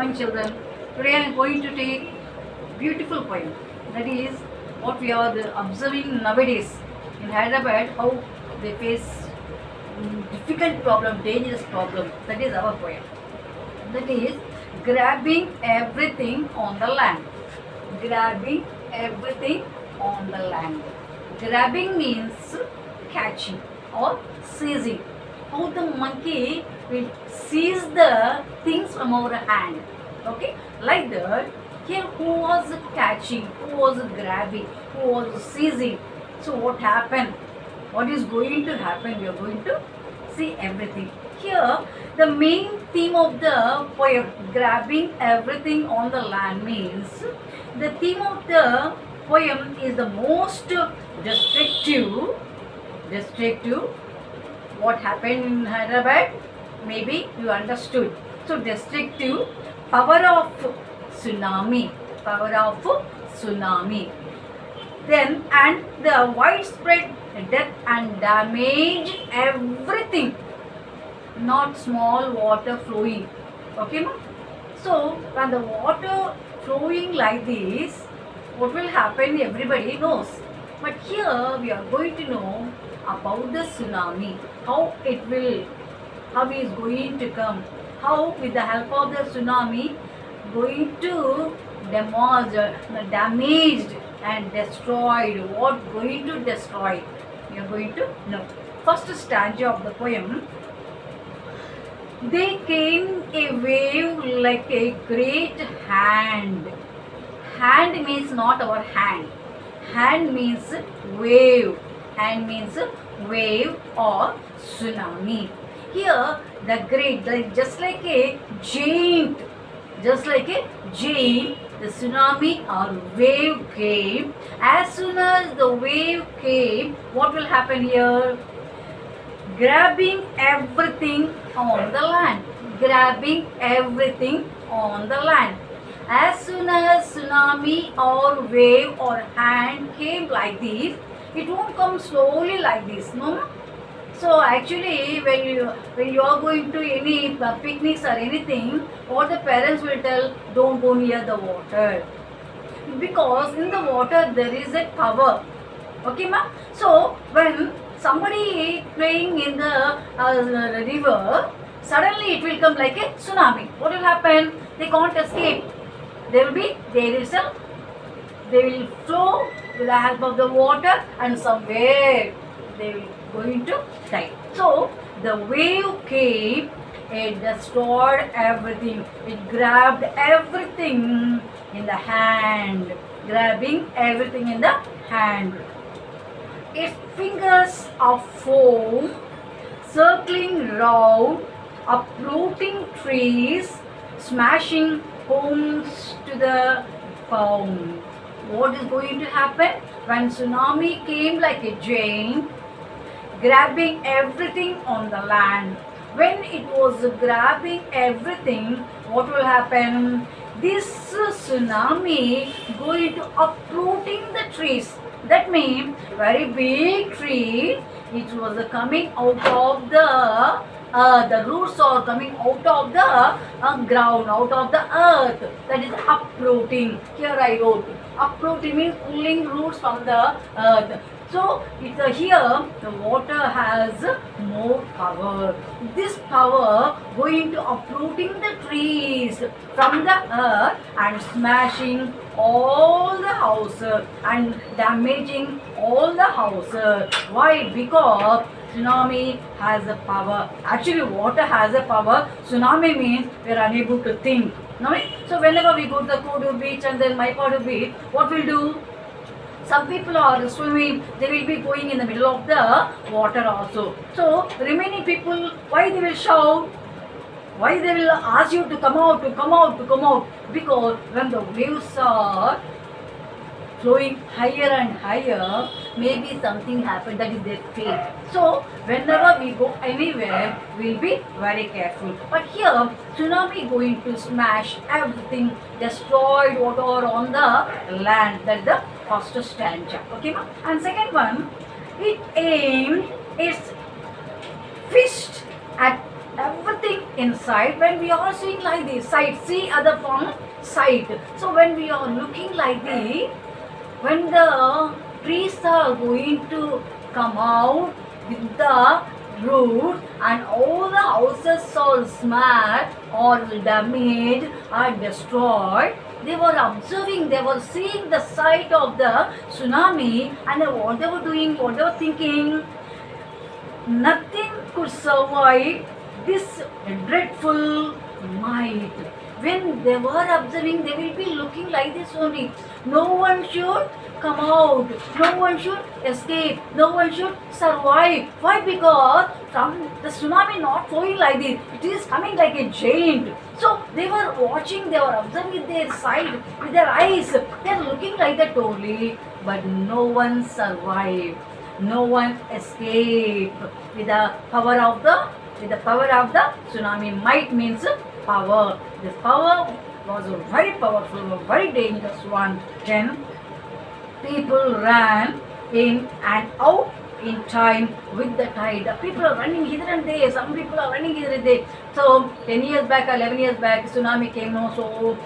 morning, children. Today I am going to take beautiful poem. That is what we are observing nowadays in Hyderabad. How they face difficult problem, dangerous problem. That is our poem. That is grabbing everything on the land. Grabbing everything on the land. Grabbing means catching or seizing. How the monkey will seize the things from our hand. Okay, like that. Here, who was catching, who was grabbing, who was seizing. So, what happened? What is going to happen? We are going to see everything. Here, the main theme of the poem, grabbing everything on the land, means the theme of the poem is the most destructive. What happened in Hyderabad? Maybe you understood. So, destructive power of tsunami. Then, and the widespread death and damage, everything. Not small water flowing. Okay, ma? So, when the water flowing like this, what will happen? Everybody knows. But here we are going to know about the tsunami. How it is going to come. How with the help of the tsunami going to damaged and destroyed. What going to destroy? We are going to know. First stanza of the poem. They came a wave like a great hand. Hand means not our hand. Hand means wave. Hand means wave or tsunami. Here the great, just like a giant, the tsunami or wave came. As soon as the wave came, what will happen here? Grabbing everything on the land. Grabbing everything on the land. As soon as tsunami or wave or hand came like this, it won't come slowly like this, no? So actually, when you are going to any picnics or anything, what the parents will tell, don't go near the water, because in the water there is a power. Okay, ma? So when somebody is playing in the river, suddenly it will come like a tsunami. What will happen? They can't escape. They will flow with the help of the water, and somewhere they will going to die. So the wave came, it destroyed everything. It grabbed everything in the hand. Grabbing everything in the hand. Its fingers of foam circling round, uprooting trees, smashing homes to the ground. What is going to happen? When tsunami came like a giant, grabbing everything on the land. When it was grabbing everything, what will happen? This tsunami going to uprooting the trees. That means very big tree which was coming out of the roots are coming out of the ground, out of the earth. That is uprooting. Here I wrote. Uprooting means pulling roots from the earth. So here the water has more power. This power going to uprooting the trees from the earth and smashing all the houses and damaging all the houses. Why? Because tsunami has a power. Actually, water has a power. Tsunami means we are unable to think. No? So whenever we go to the Kodu beach and then Maipadu beach, what we'll do? Some people are swimming, they will be going in the middle of the water also. So remaining people, why they will shout? Why they will ask you to come out, to come out, to come out? Because when the waves are flowing higher and higher, maybe something happened, that is their fate. So whenever we go anywhere, we'll be very careful. But here, tsunami going to smash everything, destroyed whatever on the land. That's the first stanza. Okay, ma? And second one, it aimed its fist at everything inside. When we are seeing like this, sight, see other from sight. So when we are looking like this, when the trees are going to come out with the roots and all the houses are smashed or damaged or destroyed, they were observing, they were seeing the sight of the tsunami, and what they were doing, what they were thinking, nothing could survive this dreadful might. When they were observing, they will be looking like this only. No one should come out, no one should escape, no one should survive. Why? Because from the tsunami not flowing like this, it is coming like a giant. So they were watching, they were observing with their sight, with their eyes, they are looking like that only, but no one survived. No one escaped with the power of the tsunami. Might means power. This power was a very powerful, a very dangerous one. Then people ran in and out in time with the tide. The people are running hither and there. Some people are running hither and there. So 10 years back, 11 years back, tsunami came. No, so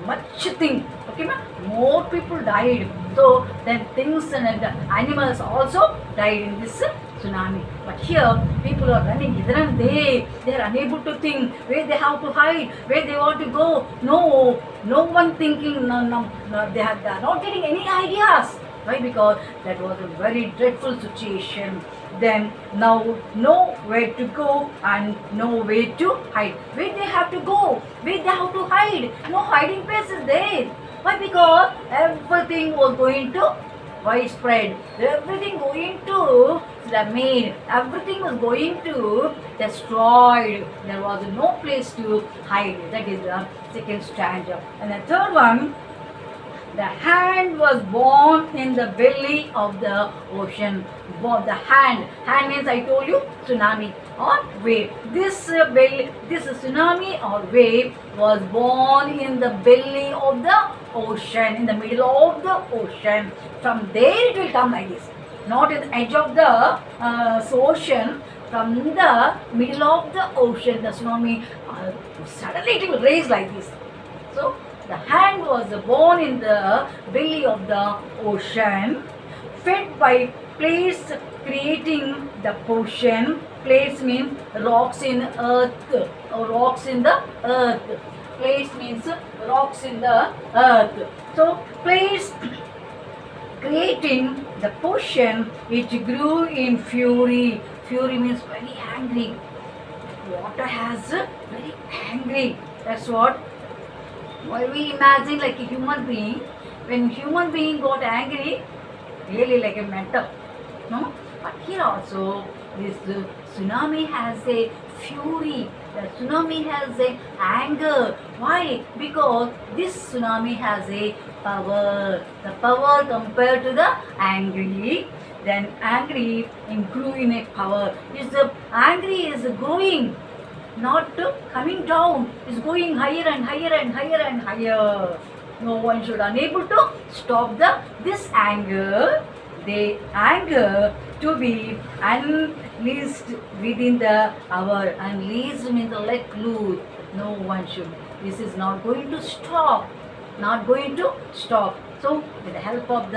much thing. Okay, more people died. So then things and the animals also died in this tsunami. But here people are running hither and there. They are unable to think where they have to hide, where they want to go. No one thinking. No, they are not getting any ideas. Why? Because that was a very dreadful situation. Then now know where to go and know where to hide. Where they have to go, where they have to hide. No hiding place is there. Why? Because everything was going to widespread. Everything going to damage. Everything was going to destroyed. There was no place to hide. That is the second stanza. And the third one, the hand was born in the belly of the ocean. The hand means, I told you, tsunami or wave. This tsunami or wave was born in the belly of the ocean, in the middle of the ocean. From there it will come like this, not in the edge of the ocean. From the middle of the ocean, the tsunami suddenly it will raise like this. So the hand was born in the belly of the ocean, fed by plates creating the portion. Plates means rocks in earth, or rocks in the earth. Plates means rocks in the earth. So plates creating the portion, it grew in fury. Fury means very angry. Water has very angry. That's what. Why we imagine like a human being, when human being got angry, really like a mental, no? But here also, this tsunami has a fury, the tsunami has a anger. Why? Because this tsunami has a power. The power compared to the angry, then angry grew in a power. Is the angry is growing, not coming down, is going higher and higher and higher and higher. No one should unable to stop this anger. The anger to be unleashed within the hour. Unleashed means let loose. No one should. This is not going to stop. Not going to stop. So with the help of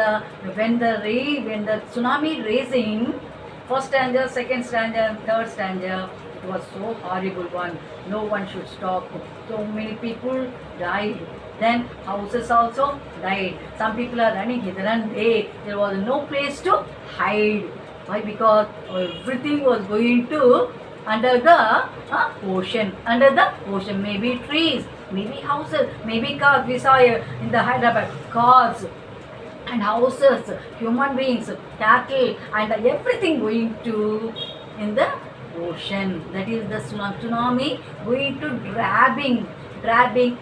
when the tsunami raising, first stanza, second stanza, and third stanza, it was so horrible one. No one should stop. So many people died. Then houses also died. Some people are running hither and there. There was no place to hide. Why? Because everything was going to under the ocean. Under the ocean, maybe trees, maybe houses, maybe cars. We saw in the Hyderabad cars and houses, human beings, cattle, and everything going to in the ocean. That is the tsunami going to grabbing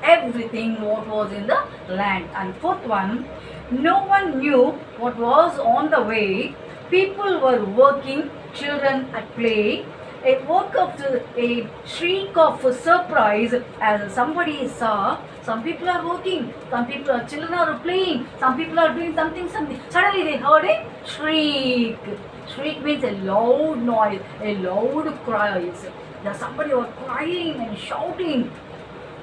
everything what was in the land. And fourth one, no one knew what was on the way. People were working, children at play. A shriek of surprise as somebody saw. Some people are working, some people children are playing, some people are doing something. Suddenly they heard a shriek. Shriek means a loud noise, a loud cries. somebody was crying and shouting.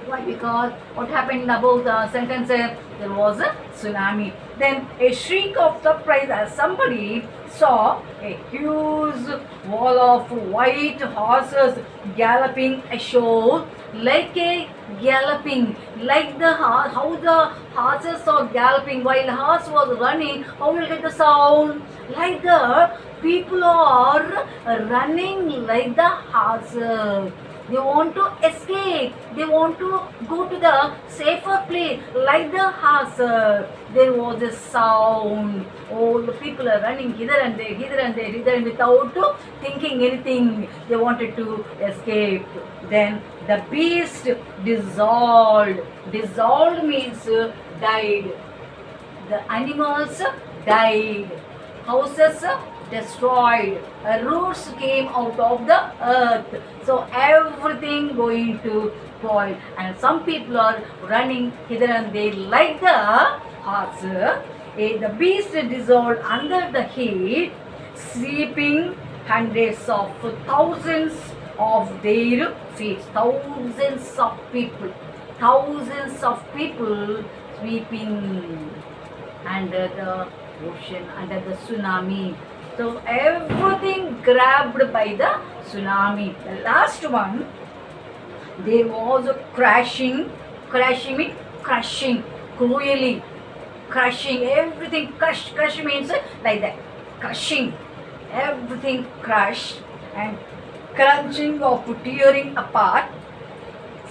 Why? Because what happened above the sentence? There was a tsunami. Then a shriek of surprise as somebody saw a huge wall of white horses galloping ashore, like a galloping, like the how the horses are galloping while the horse was running. How will get the sound? Like the people are running like the horses. They want to escape. They want to go to the safer place. Like the horse, there was a sound. Oh, the people are running hither and there, hither and there, hither and without thinking anything. They wanted to escape. Then the beast dissolved. Dissolved means died. The animals died. Houses destroyed. Roots came out of the earth. So everything going to spoil. And some people are running hither and there like the horse. The beast dissolved under the heat, sleeping hundreds of thousands of their feet. Thousands of people. Thousands of people sweeping under the ocean, under the tsunami. So everything grabbed by the tsunami. The last one, there was a crashing. Crashing means crushing, cruelly crushing. Everything crushed. Crush means like that. Crushing. Everything crushed and crunching or tearing apart.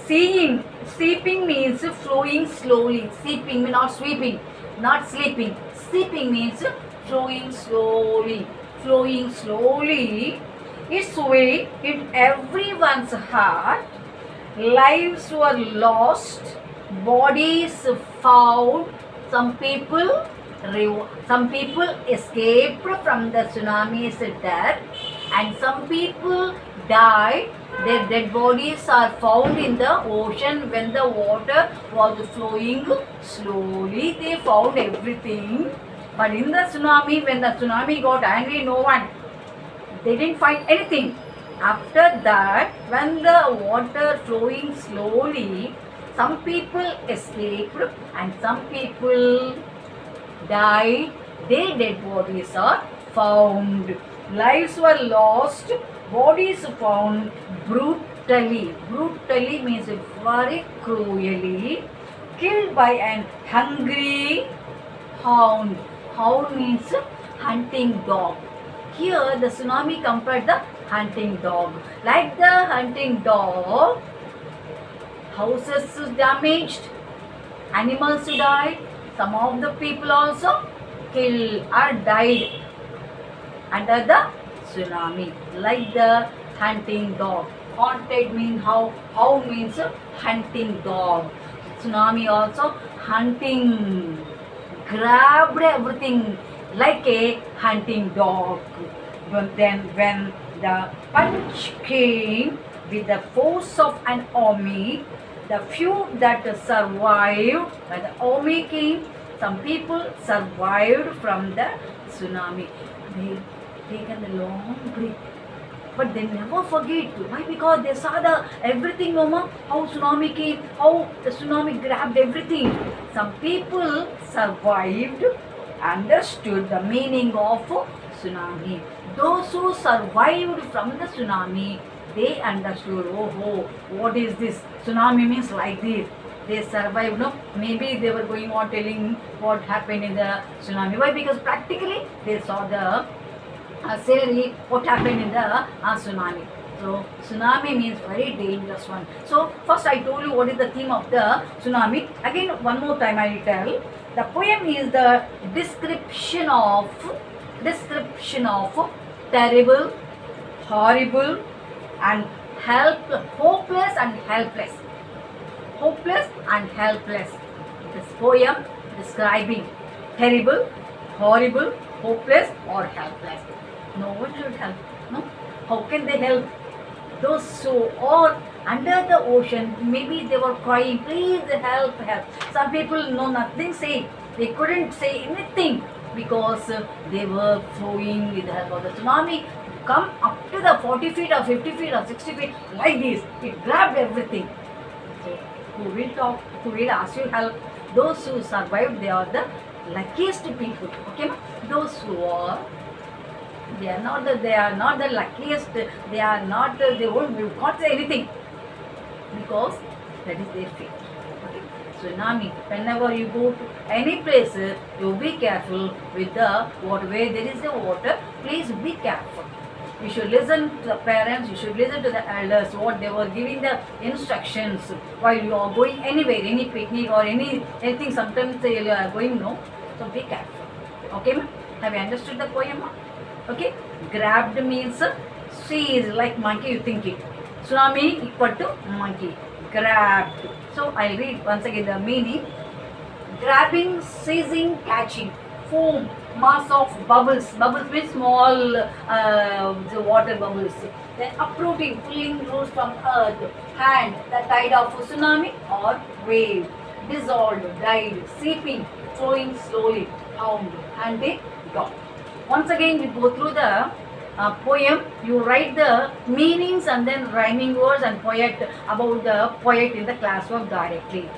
Seeing. Seeping means flowing slowly. Seeping means not sweeping, not sleeping. Seeping means flowing slowly. Flowing slowly. Its way in everyone's heart. Lives were lost. Bodies found. Some people escaped from the tsunami's death, and some people died. Their dead bodies are found in the ocean when the water was flowing slowly. They found everything. But in the tsunami, when the tsunami got angry, no one. They didn't find anything. After that, when the water flowing slowly, some people escaped and some people died. Their dead bodies are found. Lives were lost. Bodies found brutally. Brutally means very cruelly. Killed by an hungry hound. Hound means hunting dog. Here the tsunami compared the hunting dog. Like the hunting dog, houses damaged, animals died, some of the people also killed or died under the tsunami. Like the hunting dog. Haunted means how means hunting dog. Tsunami also hunting. Grabbed everything like a hunting dog. But then when the punch came with the force of an army, the few that survived, when the army came, some people survived from the tsunami. They taken a long breath. But they never forget. Why? Because they saw the everything, Mama, how tsunami came, how the tsunami grabbed everything. Some people survived, understood the meaning of tsunami. Those who survived from the tsunami, they understood, oh, what is this? Tsunami means like this. They survived, no? Maybe they were going on telling what happened in the tsunami. Why? Because practically they saw the scenery, what happened in the tsunami. So tsunami means very dangerous one. So first I told you what is the theme of the tsunami. Again one more time I will tell. The poem is the description of terrible, horrible and hopeless and helpless. Hopeless and helpless. This poem describing terrible, horrible, hopeless or helpless. No one should help. No? How can they help? Those who are under the ocean, maybe they were crying, please help, help. Some people know nothing say. They couldn't say anything because they were flowing with the help of the tsunami. come up to the 40 feet or 50 feet or 60 feet like this. It grabbed everything. So who will talk, who will ask you help? Those who survived, they are the luckiest people. Okay, those who are, they are not the luckiest. They are not. They won't. You can't say anything because that is their fate. Okay. Tsunami. Whenever you go to any place, you be careful with the water. Where there is the water, please be careful. You should listen to the parents. You should listen to the elders. What they were giving the instructions while you are going anywhere, any picnic or anything. Sometimes you are going no. So be careful. Okay, ma'am? Have you understood the poem, ma'am? Okay, grabbed means seized, like monkey, you think it. Tsunami equal to monkey. Grabbed. So I'll read once again the meaning. Grabbing, seizing, catching. Foam, mass of bubbles. Bubbles means small the water bubbles. Then uprooting, pulling roots from earth. Hand, the tide of tsunami or wave. Dissolved, died, seeping, flowing slowly. Hound, hunted, dog. Once again, we go through the poem. You write the meanings and then rhyming words and poet about the poet in the classwork directly.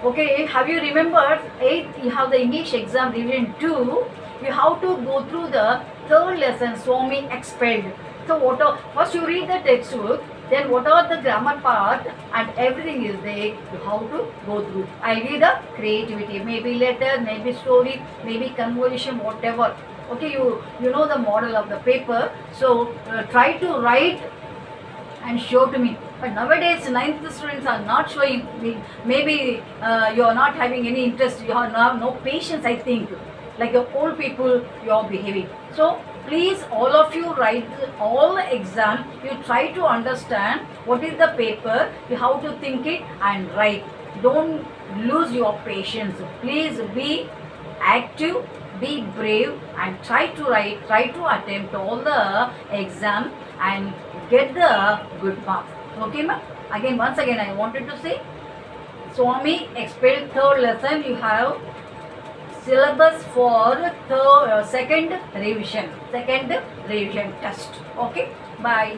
Okay, have you remembered 8th, you have the English exam revision 2, you have to go through the third lesson, Swami expelled. So first you read the textbook, then what are the grammar part and everything is there, you have to go through. I read the creativity, maybe letter, maybe story, maybe conversation, whatever. Okay, you know the model of the paper, so try to write and show to me. But nowadays 9th students are not showing. Maybe you are not having any interest, you have no patience, I think. Like the old people you are behaving. So please, all of you write all the exam, you try to understand what is the paper, you have to think it and write. Don't lose your patience. Please be active, be brave and try to write, try to attempt all the exam and get the good marks. Okay, ma'am? Again, once again, I wanted to say, Swami expelled third lesson. You have syllabus for second revision test. Okay, bye.